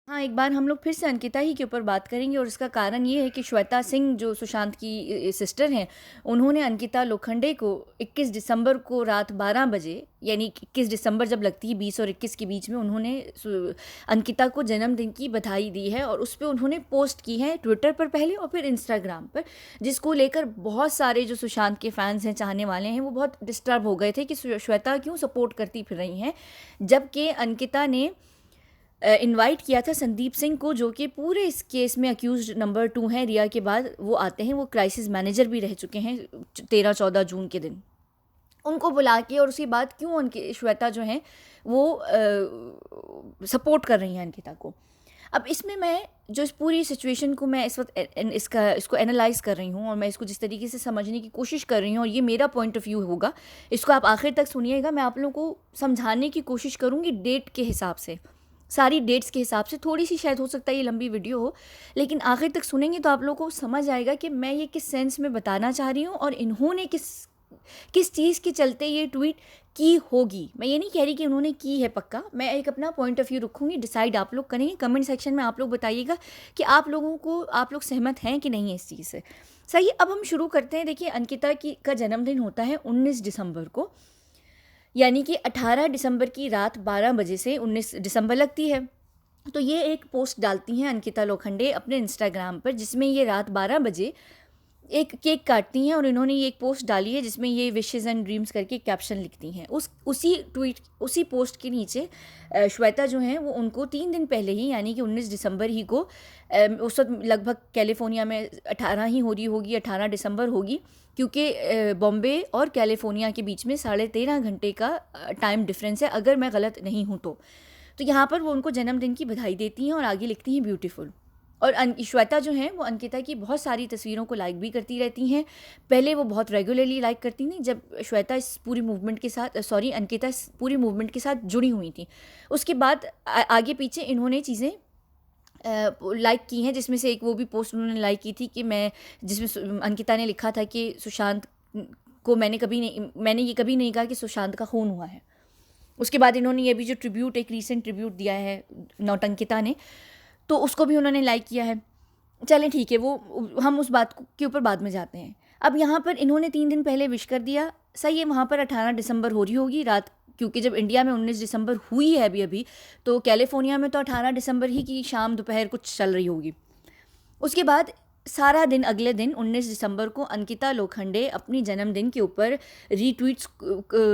हाँ, एक बार हम लोग फिर से अंकिता ही के ऊपर बात करेंगे और इसका कारण ये है कि श्वेता सिंह जो सुशांत की सिस्टर हैं, उन्होंने अंकिता लोखंडे को 21 दिसंबर को रात 12 बजे, यानी 21 दिसंबर जब लगती है 20 और 21 के बीच में, उन्होंने अंकिता को जन्मदिन की बधाई दी है और उस पर उन्होंने पोस्ट की है ट्विटर पर पहले और फिर इंस्टाग्राम पर, जिसको लेकर बहुत सारे जो सुशांत के फैंस हैं, चाहने वाले हैं, वो बहुत डिस्टर्ब हो गए थे कि श्वेता क्यों सपोर्ट करती फिर रही हैं, जबकि अंकिता ने इनवाइट किया था संदीप सिंह को, जो कि पूरे इस केस में अक्यूज नंबर 2 हैं रिया के बाद। वो आते हैं, वो क्राइसिस मैनेजर भी रह चुके हैं 13-14 जून के दिन। उनको बुला के और उसके बाद क्यों उनकी श्वेता जो हैं वो सपोर्ट कर रही हैं अंकिता को। अब इसमें मैं जो इस पूरी सिचुएशन को मैं इस वक्त इसको एनालाइज कर रही हूँ और मैं इसको जिस तरीके से समझने की कोशिश कर रही हूँ, और ये मेरा पॉइंट ऑफ व्यू होगा, इसको आप आखिर तक सुनिएगा। मैं आप लोगों को समझाने की कोशिश करूँगी डेट के हिसाब से, सारी डेट्स के हिसाब से। थोड़ी सी शायद हो सकता है ये लंबी वीडियो हो, लेकिन आखिर तक सुनेंगे तो आप लोगों को समझ आएगा कि मैं ये किस सेंस में बताना चाह रही हूँ और इन्होंने किस किस चीज़ के चलते ये ट्वीट की होगी। मैं ये नहीं कह रही कि उन्होंने की है पक्का, मैं एक अपना पॉइंट ऑफ व्यू रखूँगी, डिसाइड आप लोग करेंगे। कमेंट सेक्शन में आप लोग बताइएगा कि आप लोग सहमत हैं कि नहीं है इस चीज़ से। सही, अब हम शुरू करते हैं। देखिए, अंकिता की का जन्मदिन होता है 19 दिसंबर को, यानी कि 18 दिसंबर की रात 12 बजे से 19 दिसंबर लगती है। तो ये एक पोस्ट डालती हैं अंकिता लोखंडे अपने इंस्टाग्राम पर, जिसमें ये रात 12 बजे एक केक काटती हैं और इन्होंने ये एक पोस्ट डाली है जिसमें ये विशेज़ एंड ड्रीम्स करके कैप्शन लिखती हैं। उसी पोस्ट के नीचे श्वेता जो हैं वो उनको 3 दिन पहले ही, यानी कि 19 दिसंबर ही को, उस वक्त लगभग कैलिफोर्निया में 18 ही हो रही होगी, 18 दिसंबर होगी, क्योंकि बॉम्बे और कैलिफोर्निया के बीच में 13.5 घंटे का टाइम डिफरेंस है, अगर मैं गलत नहीं हूँ तो यहाँ पर वो उनको जन्मदिन की बधाई देती हैं और आगे लिखती हैं ब्यूटीफुल। और श्वेता जो हैं वो अंकिता की बहुत सारी तस्वीरों को लाइक भी करती रहती हैं। पहले वो बहुत रेगुलरली लाइक करती थी जब श्वेता इस पूरी मूवमेंट के साथ, अंकिता इस पूरी मूवमेंट के साथ जुड़ी हुई थी। उसके बाद आगे पीछे इन्होंने चीज़ें लाइक की हैं, जिसमें से एक वो भी पोस्ट उन्होंने लाइक की थी कि जिसमें अंकिता ने लिखा था कि सुशांत को मैंने ये कभी नहीं कहा कि सुशांत का खून हुआ है। उसके बाद इन्होंने ये भी जो एक रीसेंट ट्रिब्यूट दिया है नौटंकिता ने, तो उसको भी उन्होंने लाइक किया है। चलें ठीक है, वो हम उस बात के ऊपर बाद में जाते हैं। अब यहाँ पर इन्होंने 3 दिन पहले विश कर दिया, सही है। वहाँ पर 18 दिसंबर हो रही होगी रात, क्योंकि जब इंडिया में 19 दिसंबर हुई है अभी तो कैलिफोर्निया में तो 18 दिसंबर ही की शाम दोपहर कुछ चल रही होगी। उसके बाद सारा दिन, अगले दिन 19 दिसंबर को अंकिता लोखंडे अपनी जन्मदिन के ऊपर रीट्वीट्स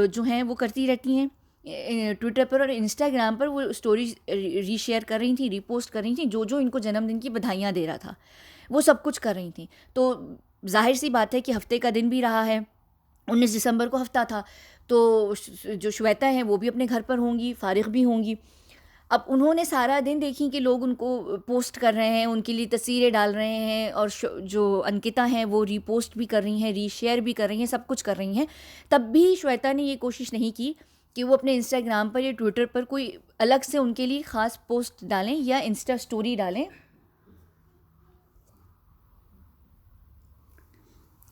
जो हैं वो करती रहती हैं ट्विटर पर और इंस्टाग्राम पर। वो स्टोरीज रीशेयर कर रही थी, रीपोस्ट कर रही थी, जो जो इनको जन्मदिन की बधाइयाँ दे रहा था वो सब कुछ कर रही थी। तो जाहिर सी बात है कि हफ्ते का दिन भी रहा है, 19 दिसंबर को हफ्ता था, तो जो श्वेता हैं वो भी अपने घर पर होंगी, फारिग भी होंगी। अब उन्होंने सारा दिन देखी कि लोग उनको पोस्ट कर रहे हैं, उनके लिए तस्वीरें डाल रहे हैं, और जो अंकिता हैं वो रीपोस्ट भी कर रही हैं, रीशेयर भी कर रही हैं, सब कुछ कर रही हैं। तब भी श्वेता ने ये कोशिश नहीं की कि वो अपने इंस्टाग्राम पर या ट्विटर पर कोई अलग से उनके लिए ख़ास पोस्ट डालें या इंस्टा स्टोरी डालें,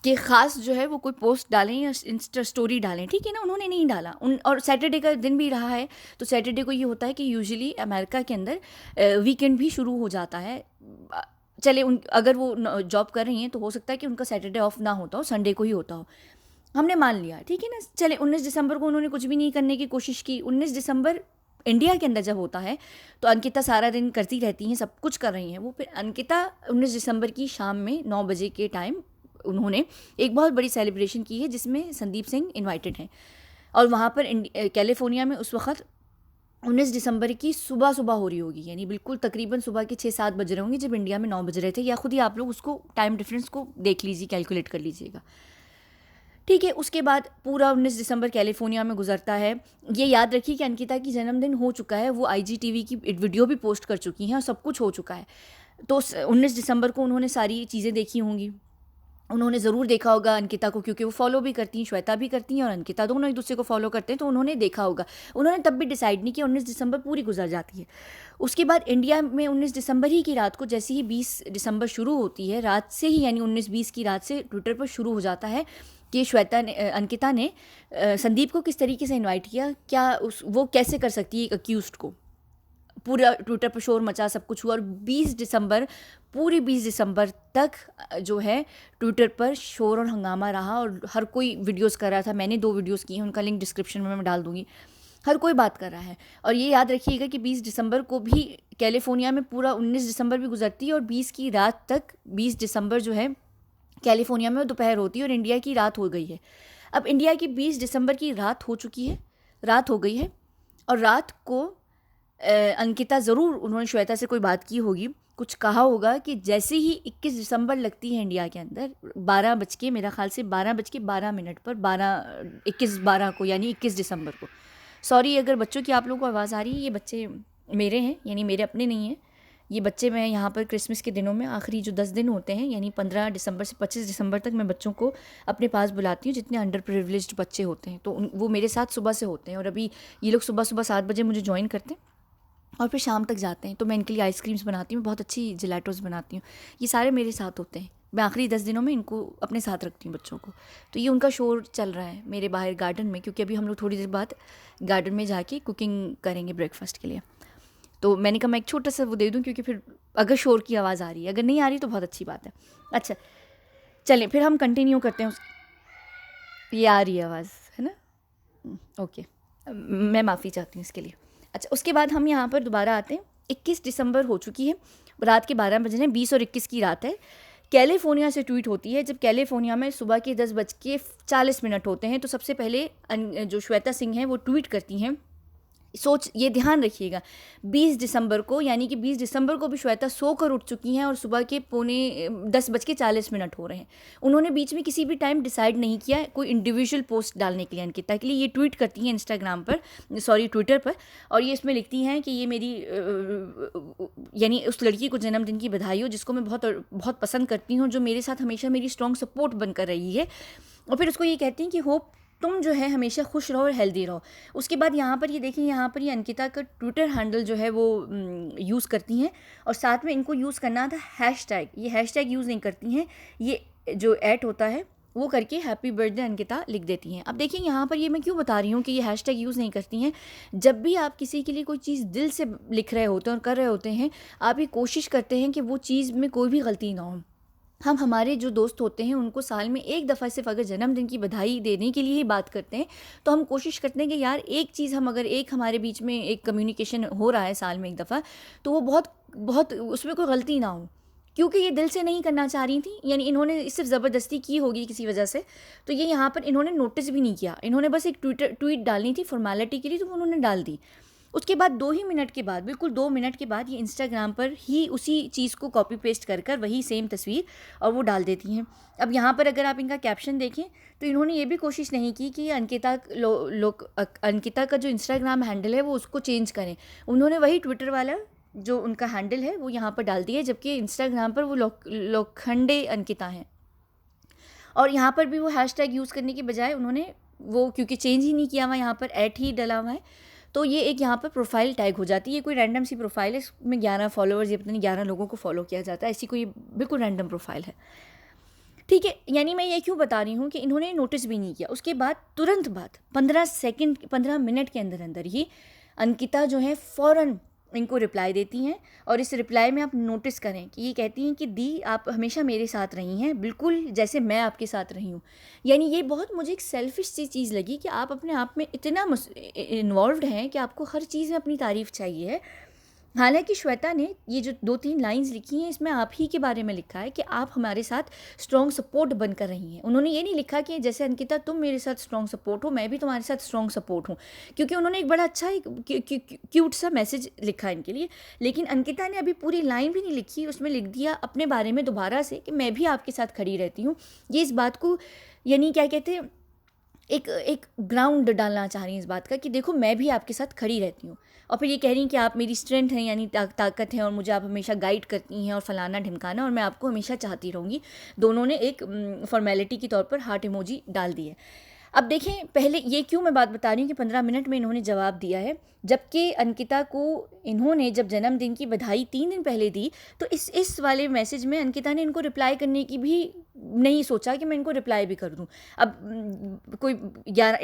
कि ख़ास जो है वो कोई पोस्ट डालें या इंस्टा स्टोरी डालें, ठीक है ना। उन्होंने नहीं डाला। और सैटरडे का दिन भी रहा है, तो सैटरडे को ये होता है कि यूजुअली अमेरिका के अंदर वीकेंड भी शुरू हो जाता है। चले अगर वो जॉब कर रही हैं तो हो सकता है कि उनका सैटरडे ऑफ ना होता हो, संडे को ही होता हो, हमने मान लिया, ठीक है ना। चले 19 दिसंबर को उन्होंने कुछ भी नहीं करने की कोशिश की। 19 दिसंबर इंडिया के अंदर जब होता है तो अंकिता सारा दिन करती रहती हैं, सब कुछ कर रही हैं वो। फिर अंकिता 19 दिसंबर की शाम में 9 बजे के टाइम उन्होंने एक बहुत बड़ी सेलिब्रेशन की है जिसमें संदीप सिंह इनवाइटेड हैं, और वहाँ पर कैलिफोर्निया में उस वक्त 19 दिसंबर की सुबह सुबह हो रही होगी, यानी बिल्कुल तकरीबन सुबह के 6-7 बज रहे होंगे, जब इंडिया में 9 बज रहे थे, या खुद ही आप लोग उसको टाइम डिफरेंस को देख लीजिए, कैलकुलेट कर लीजिएगा, ठीक है। उसके बाद पूरा 19 दिसंबर कैलिफोर्निया में गुजरता है। ये याद रखिए कि अंकिता की जन्मदिन हो चुका है, वो IGTV की वीडियो भी पोस्ट कर चुकी हैं और सब कुछ हो चुका है। तो 19 दिसंबर को उन्होंने सारी चीज़ें देखी होंगी, उन्होंने ज़रूर देखा होगा अंकिता को, क्योंकि वो फॉलो भी करती हैं, श्वेता भी करती हैं और अंकिता दोनों एक दूसरे को फॉलो करते हैं, तो उन्होंने देखा होगा। उन्होंने तब भी डिसाइड नहीं किया, 19 दिसंबर पूरी गुजर जाती है। उसके बाद इंडिया में 19 दिसंबर ही की रात को, जैसे ही 20 दिसंबर शुरू होती है रात से ही, यानी 19-20 की रात से ट्विटर पर शुरू हो जाता है कि अंकिता ने संदीप को किस तरीके से इन्वाइट किया, क्या वो कैसे कर सकती है एक अक्यूज्ड को पूरा ट्विटर पर शोर मचा, सब कुछ हुआ और 20 दिसंबर, पूरी 20 दिसंबर तक जो है ट्विटर पर शोर और हंगामा रहा और हर कोई वीडियोस कर रहा था। मैंने 2 वीडियोस की हैं, उनका लिंक डिस्क्रिप्शन में मैं डाल दूँगी। हर कोई बात कर रहा है और ये याद रखिएगा कि 20 दिसंबर को भी कैलिफोर्निया में पूरा 19 दिसंबर भी गुजरती है और 20 की रात तक 20 दिसंबर जो है कैलिफोर्निया में दोपहर होती है और इंडिया की रात हो गई है। अब इंडिया की 20 दिसंबर की रात हो चुकी है, रात हो गई है और रात को अंकिता ज़रूर, उन्होंने श्वेता से कोई बात की होगी, कुछ कहा होगा कि जैसे ही 21 दिसंबर लगती है इंडिया के अंदर 12 बज के, मेरा ख्याल से 12 बज के 12 मिनट पर 21/12 को, यानी 21 दिसंबर को, सॉरी अगर बच्चों की आप लोगों को आवाज़ आ रही है, ये बच्चे मेरे हैं, यानी मेरे अपने नहीं हैं। ये बच्चे मैं यहाँ पर क्रिसमस के दिनों में आखिरी जो 10 दिन होते हैं, यानी 15 दिसंबर से 25 दिसंबर तक मैं बच्चों को अपने पास बुलाती हूँ जितने अंडर प्रिविलेज्ड बच्चे होते हैं। तो वो मेरे साथ सुबह से होते हैं और अभी ये लोग सुबह 7 बजे मुझे ज्वाइन करते हैं और फिर शाम तक जाते हैं। तो मैं इनके लिए आइसक्रीम्स बनाती हूँ, बहुत अच्छी जिलेटोस बनाती हूँ। ये सारे मेरे साथ होते हैं। मैं आखिरी 10 दिनों में इनको अपने साथ रखती हूँ बच्चों को। तो ये उनका शोर चल रहा है मेरे बाहर गार्डन में, क्योंकि अभी हम लोग थोड़ी देर बाद गार्डन में जाके कुकिंग करेंगे ब्रेकफास्ट के लिए। तो मैंने कहा मैं एक छोटा सा वो दे दूँ, क्योंकि फिर अगर शोर की आवाज़ आ रही है, अगर नहीं आ रही तो बहुत अच्छी बात है। अच्छा चलें फिर हम कंटिन्यू करते हैं। ये आ रही है आवाज़, है ना? ओके, मैं माफ़ी चाहती हूँ इसके लिए। अच्छा, उसके बाद हम यहाँ पर दोबारा आते हैं। 21 दिसंबर हो चुकी है, रात के 12 बजे हैं, 20 और 21 की रात है। कैलिफोर्निया से ट्वीट होती है, जब कैलिफोर्निया में सुबह के 10:40 होते हैं। तो सबसे पहले जो श्वेता सिंह हैं वो ट्वीट करती हैं। ये ध्यान रखिएगा 20 दिसंबर को, यानी कि 20 दिसंबर को भी श्वेता सोकर उठ चुकी हैं और सुबह के 10:40 हो रहे हैं। उन्होंने बीच में किसी भी टाइम डिसाइड नहीं किया कोई इंडिविजुअल पोस्ट डालने के लिए अंकिता के लिए। ये ट्वीट करती हैं इंस्टाग्राम पर, सॉरी ट्विटर पर, और ये इसमें लिखती हैं कि ये मेरी यानी उस लड़की को जन्मदिन की बधाई हो जिसको मैं बहुत बहुत पसंद करती हूँ, जो मेरे साथ हमेशा मेरी स्ट्रॉन्ग सपोर्ट बनकर रही है। और फिर उसको ये कहती हैं कि होप तुम जो है हमेशा खुश रहो और हेल्दी रहो। उसके बाद यहाँ पर ये देखिए, यहाँ पर ये अंकिता का ट्विटर हैंडल जो है वो यूज़ करती हैं और साथ में इनको यूज़ करना था हैशटैग। ये हैशटैग यूज़ नहीं करती हैं, ये जो ऐट होता है वो करके हैप्पी बर्थडे अंकिता लिख देती हैं। अब देखिए यहाँ पर ये मैं क्यों बता रही हूँ कि ये हैशटैग यूज़ नहीं करती हैं। जब भी आप किसी के लिए कोई चीज़ दिल से लिख रहे होते हैं और कर रहे होते हैं, आप ये कोशिश करते हैं कि वो चीज़ में कोई भी गलती ना हो। हम हमारे जो दोस्त होते हैं उनको साल में एक दफ़ा सिर्फ अगर जन्मदिन की बधाई देने के लिए ही बात करते हैं, तो हम कोशिश करते हैं कि यार एक चीज़ हम अगर एक हमारे बीच में एक कम्युनिकेशन हो रहा है साल में एक दफ़ा, तो वो बहुत बहुत उसमें कोई गलती ना हो, क्योंकि ये दिल से नहीं करना चाह रही थी। यानी इन्होंने सिर्फ ज़बरदस्ती की होगी किसी वजह से, तो ये यहाँ पर इन्होंने नोटिस भी नहीं किया। इन्होंने बस एक ट्वीट डालनी थी फॉर्मेलिटी के लिए, तो वो उन्होंने डाल दी। उसके बाद 2 ही मिनट के बाद, बिल्कुल 2 मिनट के बाद, ये इंस्टाग्राम पर ही उसी चीज़ को कॉपी पेस्ट कर वही सेम तस्वीर और वो डाल देती हैं। अब यहाँ पर अगर आप इनका कैप्शन देखें तो इन्होंने ये भी कोशिश नहीं की कि अंकिता का जो इंस्टाग्राम हैंडल है वो उसको चेंज करें। उन्होंने वही ट्विटर वाला जो उनका हैंडल है वो यहाँ पर डाल दिया है, जबकि इंस्टाग्राम पर वो लोखंडे अंकिता हैं। और यहाँ पर भी वो हैशटैग यूज़ करने के बजाय उन्होंने वो, क्योंकि चेंज ही नहीं किया हुआ, यहाँ पर ऐट ही डला हुआ है, तो ये एक यहाँ पर प्रोफाइल टैग हो जाती है। ये कोई रैंडम सी प्रोफाइल है, इसमें 11 फॉलोअर्स या पता नहीं 11 लोगों को फॉलो किया जाता है, ऐसी कोई बिल्कुल रैंडम प्रोफाइल है। ठीक है, यानी मैं ये क्यों बता रही हूँ कि इन्होंने नोटिस भी नहीं किया। उसके बाद तुरंत बाद 15 मिनट के अंदर अंदर ही अंकिता जो है फ़ौरन इनको रिप्लाई देती हैं। और इस रिप्लाई में आप नोटिस करें कि ये कहती हैं कि दी आप हमेशा मेरे साथ रही हैं, बिल्कुल जैसे मैं आपके साथ रही हूँ। यानी ये बहुत मुझे एक सेल्फिश सी चीज़ लगी कि आप अपने आप में इतना इन्वॉल्व्ड हैं कि आपको हर चीज़ में अपनी तारीफ़ चाहिए है। हालांकि श्वेता ने ये जो 2-3 लाइंस लिखी हैं, इसमें आप ही के बारे में लिखा है कि आप हमारे साथ स्ट्रॉन्ग सपोर्ट बनकर रही हैं। उन्होंने ये नहीं लिखा कि जैसे अंकिता तुम मेरे साथ स्ट्रॉन्ग सपोर्ट हो, मैं भी तुम्हारे साथ स्ट्रॉन्ग सपोर्ट हूँ, क्योंकि उन्होंने एक बड़ा अच्छा क्यूट सा मैसेज लिखा इनके लिए। लेकिन अंकिता ने अभी पूरी लाइन भी नहीं लिखी, उसमें लिख दिया अपने बारे में दोबारा से कि मैं भी आपके साथ खड़ी रहती हूँ। ये इस बात को, यानी क्या कहते हैं, एक ग्राउंड डालना चाह रही हैं इस बात का कि देखो मैं भी आपके साथ खड़ी रहती हूँ। और फिर ये कह रही हैं कि आप मेरी स्ट्रेंथ हैं, यानी ताकत है, और मुझे आप हमेशा गाइड करती हैं और फलाना ढिमकाना, और मैं आपको हमेशा चाहती रहूँगी। दोनों ने एक फॉर्मेलिटी के तौर पर हार्ट इमोजी डाल दी है। अब देखें, पहले ये क्यों मैं बात बता रही हूँ कि 15 मिनट में इन्होंने जवाब दिया है, जबकि अंकिता को इन्होंने जब जन्मदिन की बधाई 3 दिन पहले दी, तो इस वाले मैसेज में अंकिता ने इनको रिप्लाई करने की भी नहीं सोचा कि मैं इनको रिप्लाई भी कर दूं। अब कोई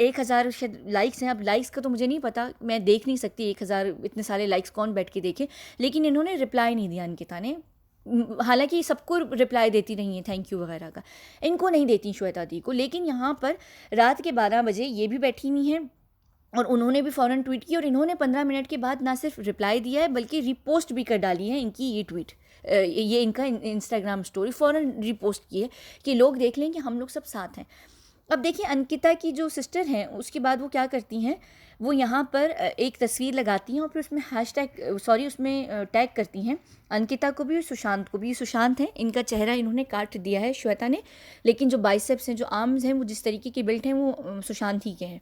1,000 शायद लाइक्स हैं, अब लाइक्स का तो मुझे नहीं पता, मैं देख नहीं सकती 1,000 इतने सारे लाइक्स कौन बैठ के देखे, लेकिन इन्होंने रिप्लाई नहीं दिया अंकिता ने। हालांकि सबको रिप्लाई देती नहीं है थैंक यू वगैरह का, इनको नहीं देती श्वेता दी को, लेकिन यहाँ पर रात के 12 बजे ये भी बैठी हुई हैं और उन्होंने भी फ़ौरन ट्वीट की, और इन्होंने 15 मिनट के बाद ना सिर्फ रिप्लाई दिया है बल्कि रिपोस्ट भी कर डाली है इनकी ये ट्वीट, ये इनका इंस्टाग्राम स्टोरी फ़ौरन रिपोस्ट की है कि लोग देख लें कि हम लोग सब साथ हैं। अब देखिए, अंकिता की जो सिस्टर हैं उसके बाद वो क्या करती हैं, वो यहाँ पर एक तस्वीर लगाती हैं और फिर उसमें उसमें टैग करती हैं अंकिता को भी और सुशांत को भी। सुशांत हैं, इनका चेहरा इन्होंने काट दिया है श्वेता ने, लेकिन जो बाइसेप्स हैं, जो आर्म्स हैं, वो जिस तरीके के बिल्ट हैं वो सुशांत ही के हैं।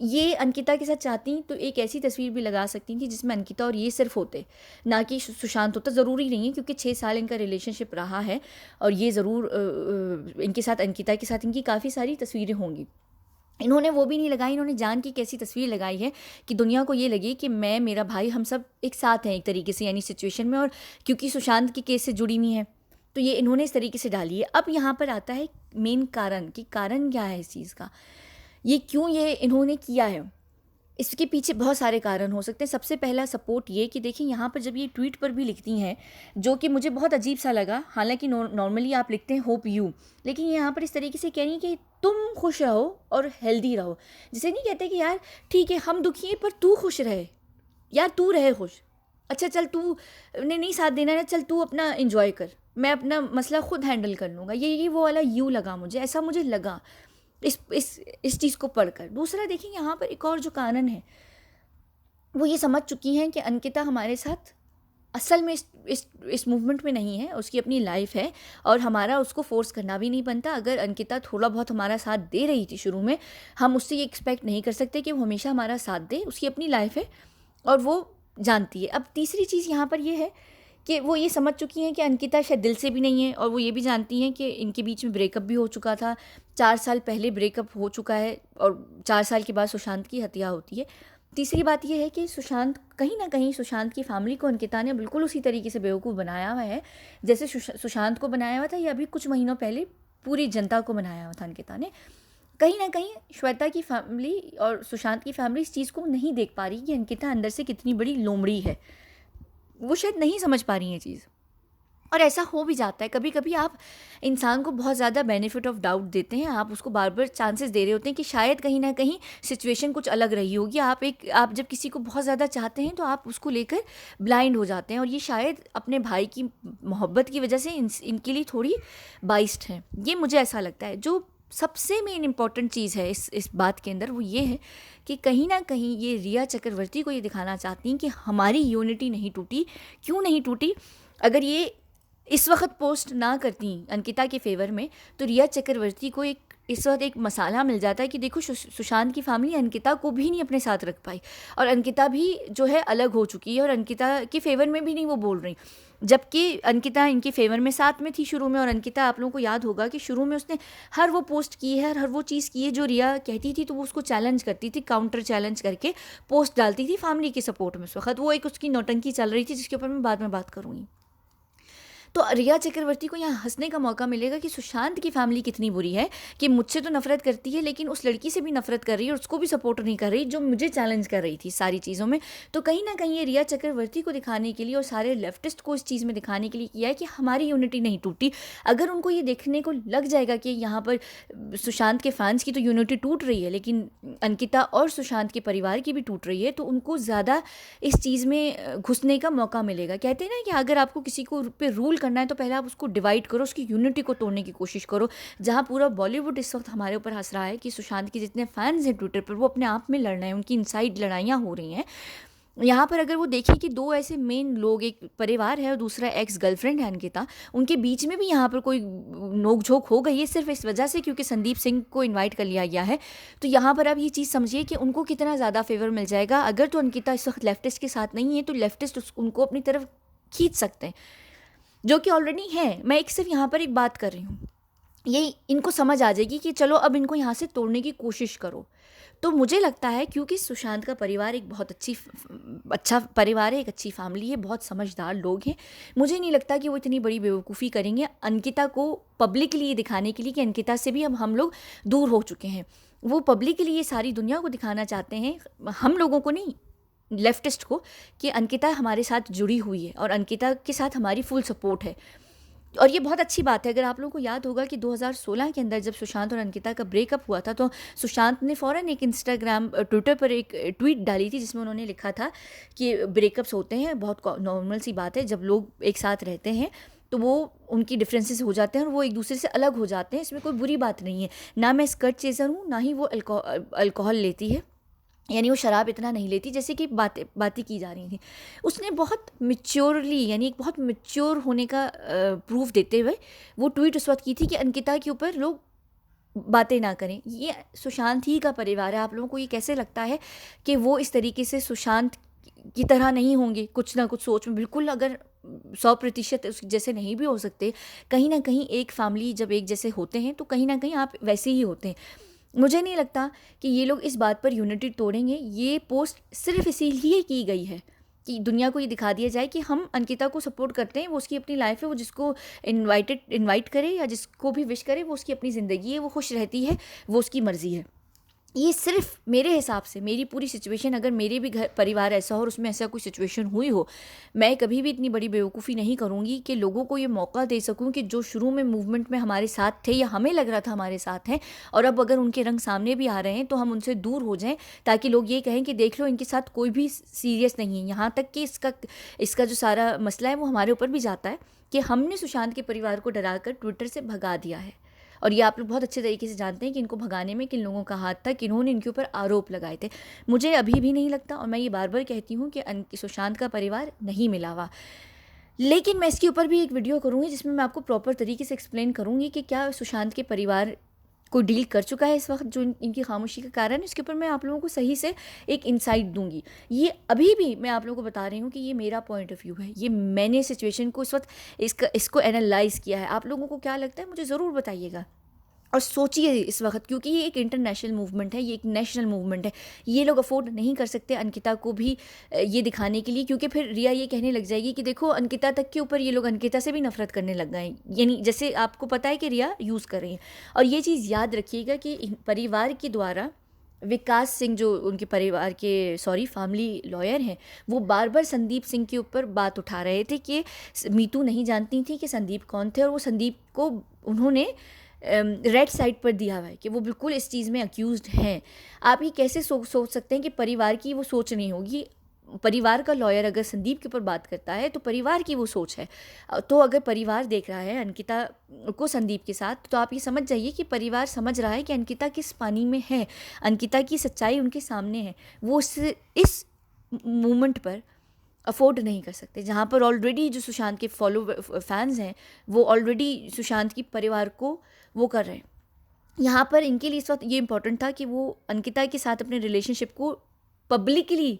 ये अंकिता के साथ चाहती तो एक ऐसी तस्वीर भी लगा सकती थी जिसमें अंकिता और ये सिर्फ होते, ना कि सुशांत होता। ज़रूरी नहीं है, क्योंकि 6 साल इनका रिलेशनशिप रहा है और ये ज़रूर इनके साथ, अंकिता के साथ इनकी काफ़ी सारी तस्वीरें होंगी। इन्होंने वो भी नहीं लगाई, इन्होंने जान की कैसी तस्वीर लगाई है कि दुनिया को ये लगे कि मैं, मेरा भाई, हम सब एक साथ हैं एक तरीके से, यानी सिचुएशन में। और क्योंकि सुशांत के केस से जुड़ी हुई है तो ये इन्होंने इस तरीके से डाली है। अब यहाँ पर आता है मेन कारण कि कारण क्या है इस चीज़ का, ये क्यों ये इन्होंने किया है। इसके पीछे बहुत सारे कारण हो सकते हैं। सबसे पहला सपोर्ट ये कि देखिए, यहाँ पर जब ये ट्वीट पर भी लिखती हैं, जो कि मुझे बहुत अजीब सा लगा, हालांकि नॉर्मली आप लिखते हैं होप यू, लेकिन यहाँ पर इस तरीके से कह रही हैं कि तुम खुश रहो और हेल्दी रहो। जिसे नहीं कहते कि यार ठीक है हम दुखी हैं पर तू खुश रहे, यार तू रहे खुश, अच्छा चल तू ने नहीं साथ देना ना, चल तू अपना इंजॉय कर, मैं अपना मसला खुद हैंडल कर लूँगा। ये वो वाला यू लगा मुझे, ऐसा मुझे लगा इस चीज़ को पढ़कर। दूसरा देखिए, यहाँ पर एक और जो कारण है, वो ये समझ चुकी हैं कि अंकिता हमारे साथ असल में इस मूवमेंट में नहीं है, उसकी अपनी लाइफ है और हमारा उसको फोर्स करना भी नहीं बनता। अगर अंकिता थोड़ा बहुत हमारा साथ दे रही थी शुरू में, हम उससे ये एक्सपेक्ट नहीं कर सकते कि वो हमेशा हमारा साथ दे, उसकी अपनी लाइफ है और वो जानती है। अब तीसरी चीज़ यहाँ पर ये है कि वो ये समझ चुकी हैं कि अंकिता शायद दिल से भी नहीं है, और वो ये भी जानती हैं कि इनके बीच में ब्रेकअप भी हो चुका था, 4 साल पहले ब्रेकअप हो चुका है और 4 साल के बाद सुशांत की हत्या होती है। तीसरी बात यह है कि सुशांत, कहीं ना कहीं सुशांत की फैमिली को अंकिता ने बिल्कुल उसी तरीके से बेवकूफ़ बनाया हुआ है जैसे सुशांत को बनाया हुआ था, या अभी कुछ महीनों पहले पूरी जनता को बनाया हुआ था अंकिता ने। कहीं ना कहीं श्वेता की फैमिली और सुशांत की फैमिली इस चीज़ को नहीं देख पा रही कि अंकिता अंदर से कितनी बड़ी लोमड़ी है, वो शायद नहीं समझ पा रही है चीज़। और ऐसा हो भी जाता है कभी कभी, आप इंसान को बहुत ज़्यादा बेनिफिट ऑफ डाउट देते हैं, आप उसको बार बार चांसेस दे रहे होते हैं कि शायद कहीं ना कहीं सिचुएशन कुछ अलग रही होगी। आप जब किसी को बहुत ज़्यादा चाहते हैं तो आप उसको लेकर ब्लाइंड हो जाते हैं, और ये शायद अपने भाई की मोहब्बत की वजह से इनके लिए थोड़ी बाइस्ड है, ये मुझे ऐसा लगता है। जो सबसे मेन इम्पॉर्टेंट चीज़ है इस बात के अंदर, वो ये है कि कहीं ना कहीं ये रिया चक्रवर्ती को ये दिखाना चाहती हैं कि हमारी यूनिटी नहीं टूटी। क्यों नहीं टूटी? अगर ये इस वक्त पोस्ट ना करती अंकिता के फेवर में, तो रिया चक्रवर्ती को इस वक्त एक मसाला मिल जाता है कि देखो सुशांत की फैमिली अंकिता को भी नहीं अपने साथ रख पाई, और अंकिता भी जो है अलग हो चुकी है और अंकिता के फेवर में भी नहीं वो बोल रही, जबकि अंकिता इनके फेवर में साथ में थी शुरू में। और अंकिता, आप लोगों को याद होगा कि शुरू में उसने हर वो पोस्ट की है, हर वो चीज़ की है जो रिया कहती थी, तो वो उसको चैलेंज करती थी, काउंटर चैलेंज करके पोस्ट डालती थी फैमिली के सपोर्ट में। उस वक्त वो एक उसकी नौटंकी चल रही थी, जिसके ऊपर मैं बाद में बात करूँगी। तो रिया चक्रवर्ती को यहाँ हंसने का मौका मिलेगा कि सुशांत की फैमिली कितनी बुरी है कि मुझसे तो नफरत करती है लेकिन उस लड़की से भी नफरत कर रही है और उसको भी सपोर्ट नहीं कर रही जो मुझे चैलेंज कर रही थी सारी चीज़ों में। तो कहीं ना कहीं ये रिया चक्रवर्ती को दिखाने के लिए और सारे लेफ्टिस्ट को इस चीज़ में दिखाने के लिए किया है कि हमारी यूनिटी नहीं टूटी। अगर उनको ये देखने को लग जाएगा कि यहाँ पर सुशांत के फैंस की तो यूनिटी टूट रही है लेकिन अंकिता और सुशांत के परिवार की भी टूट रही है, तो उनको ज़्यादा इस चीज़ में घुसने का मौका मिलेगा। कहते हैं ना कि अगर आपको किसी को पे रूल करना है तो पहले आप उसको डिवाइड करो, उसकी यूनिटी को तोड़ने की कोशिश करो। जहाँ पूरा बॉलीवुड इस वक्त हमारे ऊपर हंस रहा है कि सुशांत के जितने फैंस हैं ट्विटर पर वो अपने आप में लड़ रहे हैं, उनकी इनसाइड लड़ाइयाँ हो रही हैं। यहाँ पर अगर वो देखें कि दो ऐसे मेन लोग, एक परिवार है और दूसरा एक्स गर्लफ्रेंड है अंकिता, उनके बीच में भी यहाँ पर कोई नोकझोंक हो गई है सिर्फ इस वजह से क्योंकि संदीप सिंह को इनवाइट कर लिया गया है। तो यहाँ पर आप ये चीज़ समझिए कि उनको कितना ज़्यादा फेवर मिल जाएगा। अगर तो अंकिता इस वक्त लेफ्टिस्ट के साथ नहीं है तो लेफ्टिस्ट उनको अपनी तरफ खींच सकते हैं, जो कि ऑलरेडी है। मैं सिर्फ यहाँ पर एक बात कर रही हूँ ये इनको समझ आ जाएगी कि चलो अब इनको यहाँ से तोड़ने की कोशिश करो। तो मुझे लगता है क्योंकि सुशांत का परिवार एक बहुत अच्छा परिवार है, एक अच्छी फैमिली है, बहुत समझदार लोग हैं, मुझे नहीं लगता कि वो इतनी बड़ी बेवकूफ़ी करेंगे अंकिता को पब्लिकली ये दिखाने के लिए कि अंकिता से भी अब हम लोग दूर हो चुके हैं। वो पब्लिकली ये सारी दुनिया को दिखाना चाहते हैं, हम लोगों को नहीं, लेफ्टिस्ट को, कि अंकिता हमारे साथ जुड़ी हुई है और अंकिता के साथ हमारी फुल सपोर्ट है। और ये बहुत अच्छी बात है। अगर आप लोगों को याद होगा कि 2016 के अंदर जब सुशांत और अंकिता का ब्रेकअप हुआ था, तो सुशांत ने फ़ौरन एक इंस्टाग्राम ट्विटर पर एक ट्वीट डाली थी जिसमें उन्होंने लिखा था कि ब्रेकअप्स होते हैं, बहुत नॉर्मल सी बात है, जब लोग एक साथ रहते हैं तो वो उनकी डिफरेंसेस हो जाते हैं और वो एक दूसरे से अलग हो जाते हैं, इसमें कोई बुरी बात नहीं है। ना मैं स्कर्ट चेज़र हूँ, ना ही वो अल्कोहल लेती है, यानी वो शराब इतना नहीं लेती जैसे कि बातें की जा रही थी। उसने बहुत मैच्योरली, यानी एक बहुत मैच्योर होने का प्रूफ देते हुए वो ट्वीट उस वक्त की थी कि अंकिता के ऊपर लोग बातें ना करें। ये सुशांत ही का परिवार है। आप लोगों को ये कैसे लगता है कि वो इस तरीके से सुशांत की तरह नहीं होंगे, कुछ ना कुछ सोच में बिल्कुल, अगर 100% उस जैसे नहीं भी हो सकते, कहीं ना कहीं एक फैमिली जब एक जैसे होते हैं तो कहीं ना कहीं आप वैसे ही होते हैं। मुझे नहीं लगता कि ये लोग इस बात पर यूनिटी तोड़ेंगे। ये पोस्ट सिर्फ इसीलिए की गई है कि दुनिया को ये दिखा दिया जाए कि हम अंकिता को सपोर्ट करते हैं, वो उसकी अपनी लाइफ है, वो जिसको इनवाइट करे या जिसको भी विश करे, वो उसकी अपनी ज़िंदगी है, वो खुश रहती है, वो उसकी मर्ज़ी है। ये सिर्फ मेरे हिसाब से, मेरी पूरी सिचुएशन, अगर मेरे भी घर परिवार ऐसा हो और उसमें ऐसा कोई सिचुएशन हुई हो, मैं कभी भी इतनी बड़ी बेवकूफ़ी नहीं करूँगी कि लोगों को ये मौका दे सकूँ कि जो शुरू में मूवमेंट में हमारे साथ थे या हमें लग रहा था हमारे साथ हैं, और अब अगर उनके रंग सामने भी आ रहे हैं तो हम उनसे दूर हो जाएं, ताकि लोग ये कहें कि देख लो इनके साथ कोई भी सीरियस नहीं है। यहाँ तक कि इसका जो सारा मसला है वो हमारे ऊपर भी जाता है कि हमने सुशांत के परिवार को डराकर ट्विटर से भगा दिया है। और ये आप लोग बहुत अच्छे तरीके से जानते हैं कि इनको भगाने में किन लोगों का हाथ था, किन्होंने इनके ऊपर आरोप लगाए थे। मुझे अभी भी नहीं लगता, और मैं ये बार बार कहती हूँ कि सुशांत का परिवार नहीं मिला हुआ। लेकिन मैं इसके ऊपर भी एक वीडियो करूँगी जिसमें मैं आपको प्रॉपर तरीके से एक्सप्लेन करूँगी कि क्या सुशांत के परिवार को डील कर चुका है इस वक्त जो इनकी खामोशी का कारण है। इसके ऊपर मैं आप लोगों को सही से एक इंसाइट दूंगी। ये अभी भी मैं आप लोगों को बता रही हूँ कि ये मेरा पॉइंट ऑफ व्यू है, ये मैंने सिचुएशन को इस वक्त इसको एनालाइज किया है। आप लोगों को क्या लगता है मुझे ज़रूर बताइएगा। और सोचिए इस वक्त, क्योंकि ये एक इंटरनेशनल मूवमेंट है, ये एक नेशनल मूवमेंट है, ये लोग अफोर्ड नहीं कर सकते अंकिता को भी ये दिखाने के लिए, क्योंकि फिर रिया ये कहने लग जाएगी कि देखो अंकिता तक के ऊपर ये लोग अंकिता से भी नफरत करने लग गए, यानी जैसे आपको पता है कि रिया यूज़ कर रही है। और ये चीज़ याद रखिएगा कि परिवार के द्वारा विकास सिंह जो उनके परिवार के फैमिली लॉयर हैं, वो बार बार संदीप सिंह के ऊपर बात उठा रहे थे कि मीतू नहीं जानती थी कि संदीप कौन थे, और वो संदीप को उन्होंने रेड साइड पर दिया हुआ है कि वो बिल्कुल इस चीज़ में अक्यूज़ड हैं। आप ये कैसे सोच सकते हैं कि परिवार की वो सोच नहीं होगी। परिवार का लॉयर अगर संदीप के ऊपर बात करता है तो परिवार की वो सोच है। तो अगर परिवार देख रहा है अंकिता को संदीप के साथ, तो आप ये समझ जाइए कि परिवार समझ रहा है कि अंकिता किस पानी में है, अंकिता की सच्चाई उनके सामने है। वो इस मूवमेंट पर अफोर्ड नहीं कर सकते, जहाँ पर ऑलरेडी जो सुशांत के फैंस हैं वो ऑलरेडी सुशांत की परिवार को वो कर रहे हैं। यहाँ पर इनके लिए इस वक्त ये इम्पोर्टेंट था कि वो अंकिता के साथ अपने रिलेशनशिप को पब्लिकली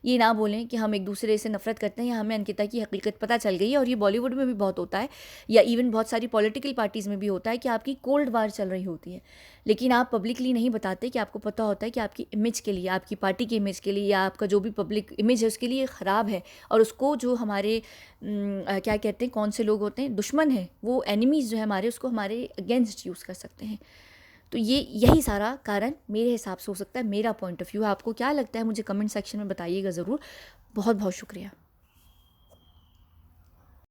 ये ना बोलें कि हम एक दूसरे से नफरत करते हैं या हमें अंकिता की हकीकत पता चल गई है। और ये बॉलीवुड में भी बहुत होता है, या इवन बहुत सारी पॉलिटिकल पार्टीज़ में भी होता है कि आपकी कोल्ड वार चल रही होती है, लेकिन आप पब्लिकली नहीं बताते कि आपको पता होता है कि आपकी इमेज के लिए, आपकी पार्टी की इमेज के लिए, या आपका जो भी पब्लिक इमेज है उसके लिए ख़राब है। और उसको जो हमारे क्या कहते हैं, कौन से लोग होते हैं, दुश्मन हैं, वो एनिमीज़ जो है हमारे, उसको हमारे अगेंस्ट यूज़ कर सकते हैं। तो यही सारा कारण मेरे हिसाब से हो सकता है, मेरा पॉइंट ऑफ व्यू है। आपको क्या लगता है मुझे कमेंट सेक्शन में बताइएगा ज़रूर। बहुत बहुत शुक्रिया।